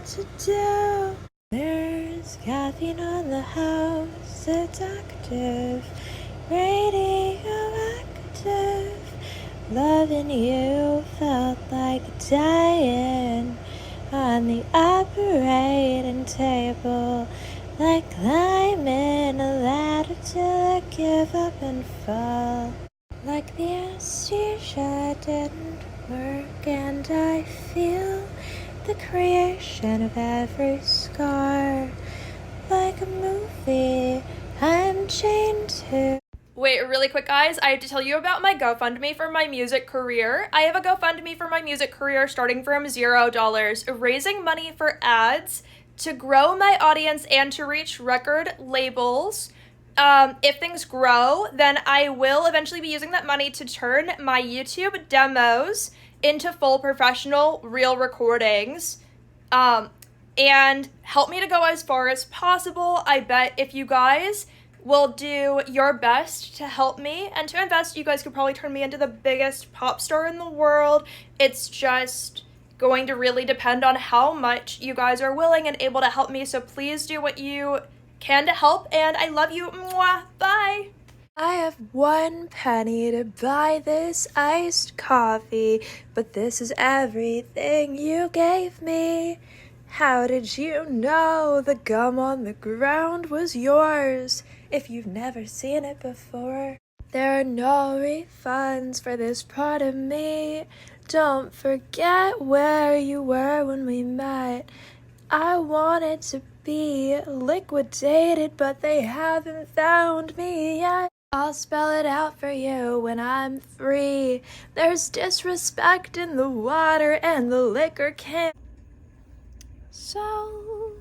what to do. There's caffeine on the house, it's active, radioactive. Loving you felt like dying on the operating table, like climbing a ladder till I give up and fall. Like the anesthesia didn't work, and I feel the creation of every scar. Like a movie I'm chained to. Wait, really quick, guys, I have to tell you about my GoFundMe for my music career. I have a GoFundMe for my music career starting from $0, raising money for ads to grow my audience and to reach record labels. If things grow, then I will eventually be using that money to turn my YouTube demos into full professional real recordings. And help me to go as far as possible. I bet if you guys will do your best to help me and to invest, you guys could probably turn me into the biggest pop star in the world. It's just going to really depend on how much you guys are willing and able to help me. So please do what you can to help, and I love you. Mwah. Bye. I have 1 penny to buy this iced coffee, but this is everything you gave me. How did you know the gum on the ground was yours if you've never seen it before? There are no refunds for this part of me. Don't forget where you were when we met. I wanted to be liquidated, but they haven't found me yet. I'll spell it out for you when I'm free. There's disrespect in the water and the liquor can. So,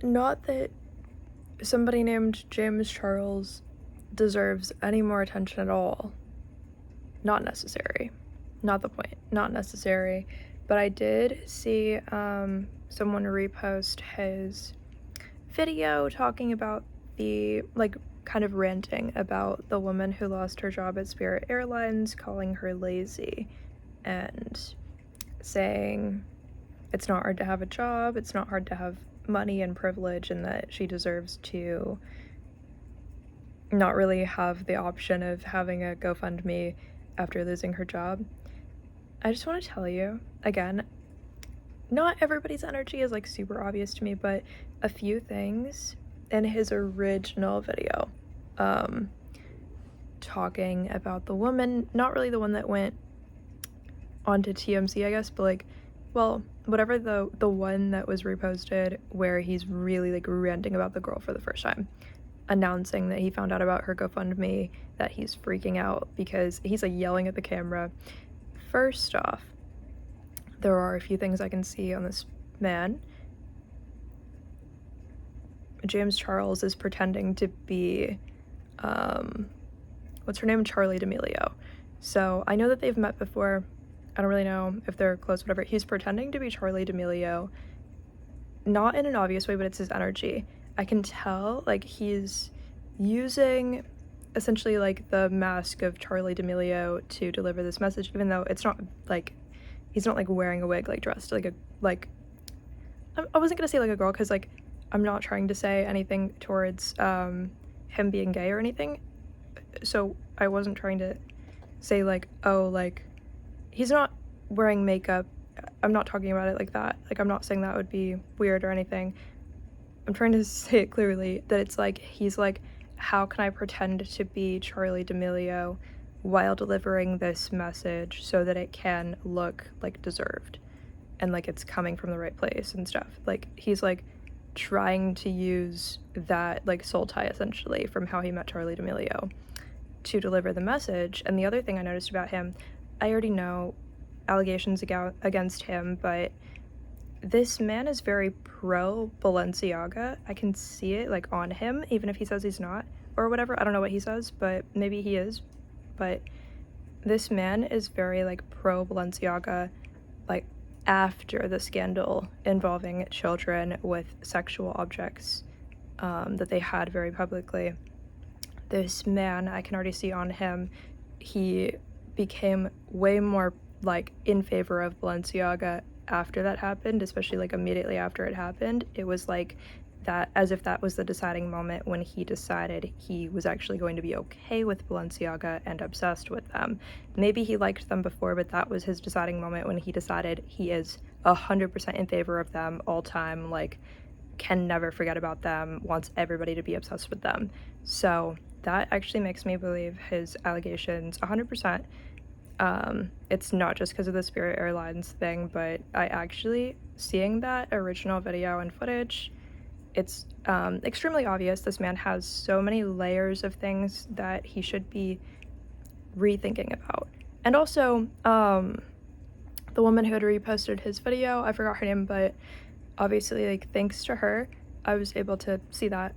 not that somebody named James Charles deserves any more attention at all. Not necessary. Not the point. Not necessary. But I did see someone repost his video talking about the, kind of ranting about the woman who lost her job at Spirit Airlines, calling her lazy, and saying it's not hard to have a job, it's not hard to have money and privilege, and that she deserves to not really have the option of having a GoFundMe after losing her job. I just want to tell you, again, not everybody's energy is super obvious to me, but a few things in his original video, talking about the woman, not really the one that went onto TMZ, I guess, but whatever, the one that was reposted where he's really ranting about the girl for the first time, announcing that he found out about her GoFundMe, that he's freaking out because he's yelling at the camera. First off, there are a few things I can see on this man. James Charles is pretending to be, what's her name? Charlie D'Amelio. So I know that they've met before. I don't really know if they're close, whatever. He's pretending to be Charlie D'Amelio, not in an obvious way, but it's his energy. I can tell, he's using essentially the mask of Charlie D'Amelio to deliver this message, even though it's not he's not wearing a wig, dressed I wasn't gonna say a girl, because I'm not trying to say anything towards him being gay or anything, so I wasn't trying to say he's not wearing makeup. I'm not talking about it like that. I'm not saying that would be weird or anything. I'm trying to say it clearly that it's he's how can I pretend to be Charlie D'Amelio while delivering this message so that it can look deserved and it's coming from the right place and stuff. He's trying to use that soul tie essentially from how he met Charlie D'Amelio to deliver the message. And the other thing I noticed about him, I already know allegations against him, but this man is very pro Balenciaga. I can see it on him, even if he says he's not or whatever. I don't know what he says, but maybe he is. But this man is very pro Balenciaga, after the scandal involving children with sexual objects that they had very publicly. This man, I can already see on him, he became way more like in favor of Balenciaga after that happened, especially like immediately after it happened. It was like that, as if that was the deciding moment when he decided he was actually going to be okay with Balenciaga and obsessed with them. Maybe he liked them before, but that was his deciding moment when he decided he is 100% in favor of them all time, like can never forget about them, wants everybody to be obsessed with them. So that actually makes me believe his allegations 100%. It's not just because of the Spirit Airlines thing, but I actually, seeing that original video and footage, it's extremely obvious this man has so many layers of things that he should be rethinking about. And also, the woman who had reposted his video, I forgot her name, but obviously, like, thanks to her, I was able to see that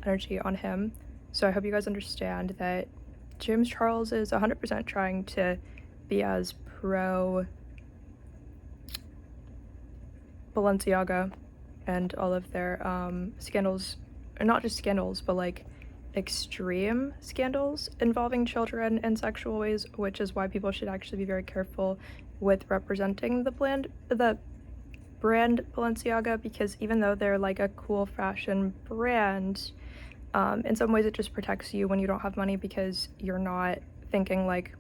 energy on him. So I hope you guys understand that James Charles is 100% trying to be as pro Balenciaga and all of their scandals, or not just scandals, but like extreme scandals involving children in sexual ways, which is why people should actually be very careful with representing the brand Balenciaga, because even though they're like a cool fashion brand, in some ways it just protects you when you don't have money, because you're not thinking like,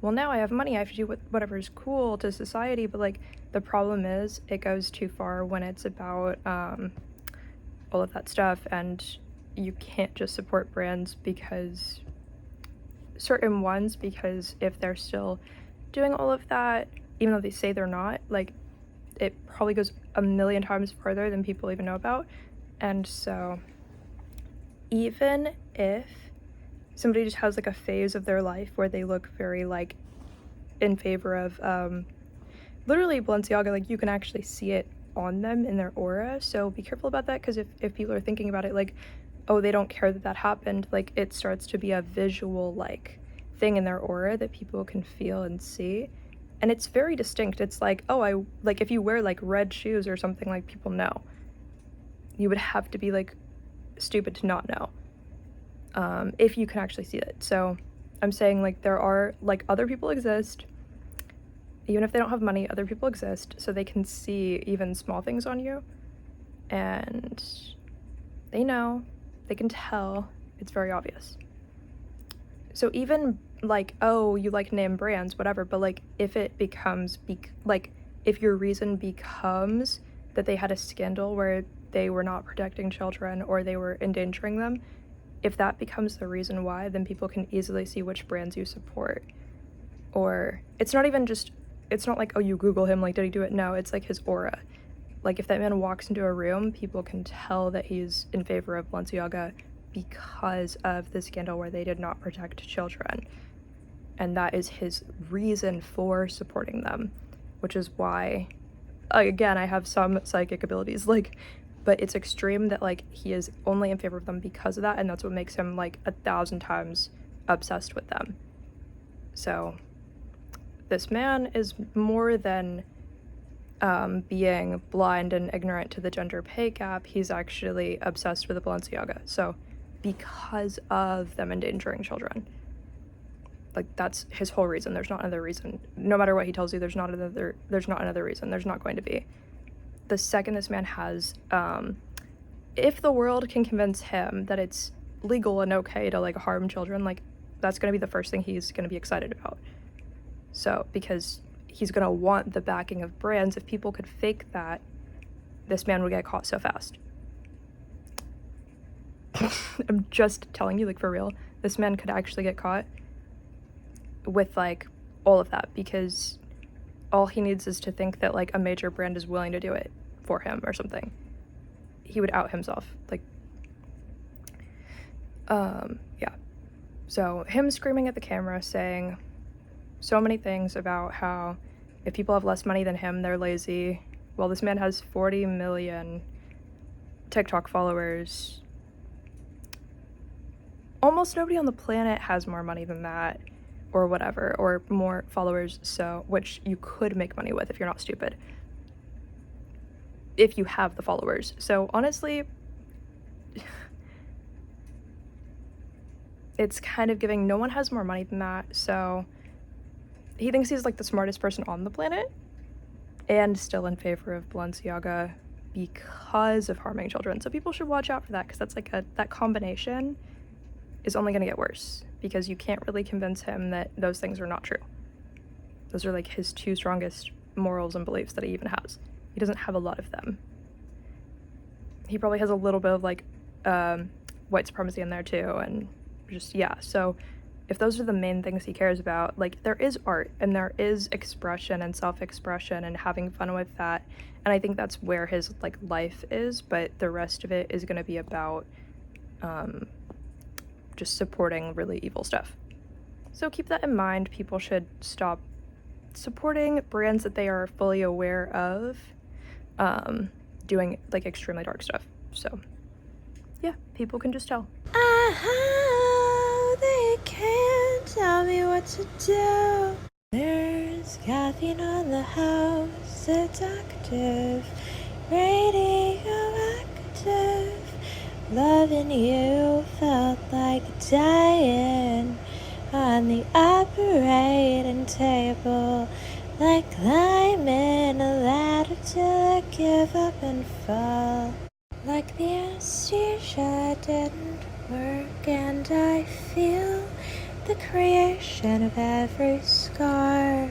well, now I have money, I have to do whatever is cool to society. But like, the problem is it goes too far when it's about all of that stuff, and you can't just support brands because certain ones, because if they're still doing all of that, even though they say they're not, like, it probably goes a million times farther than people even know about. And so even if somebody just has like a phase of their life where they look very like in favor of literally Balenciaga, like you can actually see it on them in their aura. So be careful about that, because if people are thinking about it like, oh, they don't care that that happened, like it starts to be a visual like thing in their aura that people can feel and see. And it's very distinct. It's like, oh, I like if you wear like red shoes or something, like people know. You would have to be like stupid to not know, if you can actually see it. So I'm saying like there are like other people exist, even if they don't have money, other people exist, so they can see even small things on you, and they know, they can tell, it's very obvious. So even like, oh, you like name brands, whatever, but like if it becomes like if your reason becomes that they had a scandal where they were not protecting children or they were endangering them, if that becomes the reason why, then people can easily see which brands you support. Or it's not even just, it's not like, oh, you Google him, like, did he do it? No, it's like his aura. Like, if that man walks into a room, people can tell that he's in favor of Balenciaga because of the scandal where they did not protect children. And that is his reason for supporting them, which is why, again, I have some psychic abilities, like, but it's extreme that, like, he is only in favor of them because of that, and that's what makes him, like, 1,000 times obsessed with them. So this man is more than being blind and ignorant to the gender pay gap. He's actually obsessed with the Balenciaga. So because of them endangering children, like, that's his whole reason. There's not another reason. No matter what he tells you, there's not another reason. There's not going to be. The second this man has, if the world can convince him that it's legal and okay to like harm children, like, that's going to be the first thing he's going to be excited about. So, because he's going to want the backing of brands. If people could fake that, this man would get caught so fast. I'm just telling you, like, for real, this man could actually get caught with like all of that, because all he needs is to think that like a major brand is willing to do it for him or something. He would out himself, like, yeah. So him screaming at the camera, saying so many things about how if people have less money than him, they're lazy. Well, this man has 40 million TikTok followers. Almost nobody on the planet has more money than that, or whatever, or more followers, so, which you could make money with if you're not stupid, if you have the followers. So honestly, it's kind of giving no one has more money than that. So he thinks he's like the smartest person on the planet, and still in favor of Balenciaga because of harming children. So people should watch out for that, because that's like that combination is only going to get worse, because you can't really convince him that those things are not true. Those are like his two strongest morals and beliefs that he even has. He doesn't have a lot of them. He probably has a little bit of like white supremacy in there too, and just, yeah. So if those are the main things he cares about, like, there is art and there is expression and self-expression and having fun with that, and I think that's where his like life is. But the rest of it is going to be about just supporting really evil stuff. So keep that in mind. People should stop supporting brands that they are fully aware of doing like extremely dark stuff. So yeah, people can just tell. They can't tell me what to do. There's caffeine on the house, it's active, radioactive. Loving you felt like dying on the operating table, like climbing a ladder till I give up and fall. Like the anesthesia didn't work, and I feel the creation of every scar.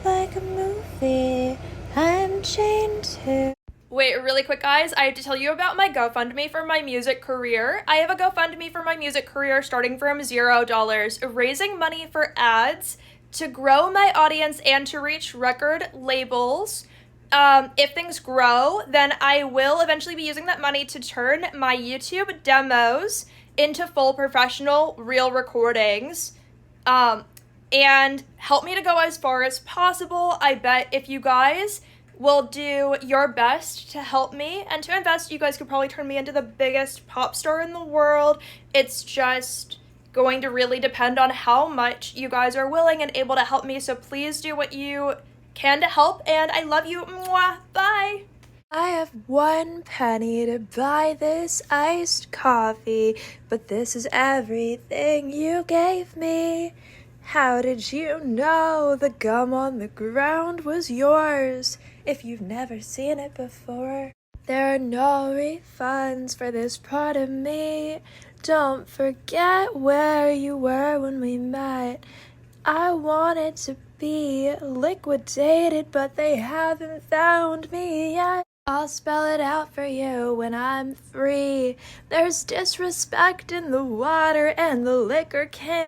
Like a movie I'm chained to. Wait, really quick, guys, I have to tell you about my GoFundMe for my music career. I have a GoFundMe for my music career starting from $0, raising money for ads to grow my audience and to reach record labels. If things grow, then I will eventually be using that money to turn my YouTube demos into full professional real recordings. And help me to go as far as possible. I bet if you guys will do your best to help me and to invest, you guys could probably turn me into the biggest pop star in the world. It's just going to really depend on how much you guys are willing and able to help me. So please do what you can to help, and I love you. Mwah. Bye. I have 1 penny to buy this iced coffee, but this is everything you gave me. How did you know the gum on the ground was yours if you've never seen it before? There are no refunds for this part of me. Don't forget where you were when we met. I wanted to be liquidated, but they haven't found me yet. I'll spell it out for you when I'm free. There's disrespect in the water and the liquor can.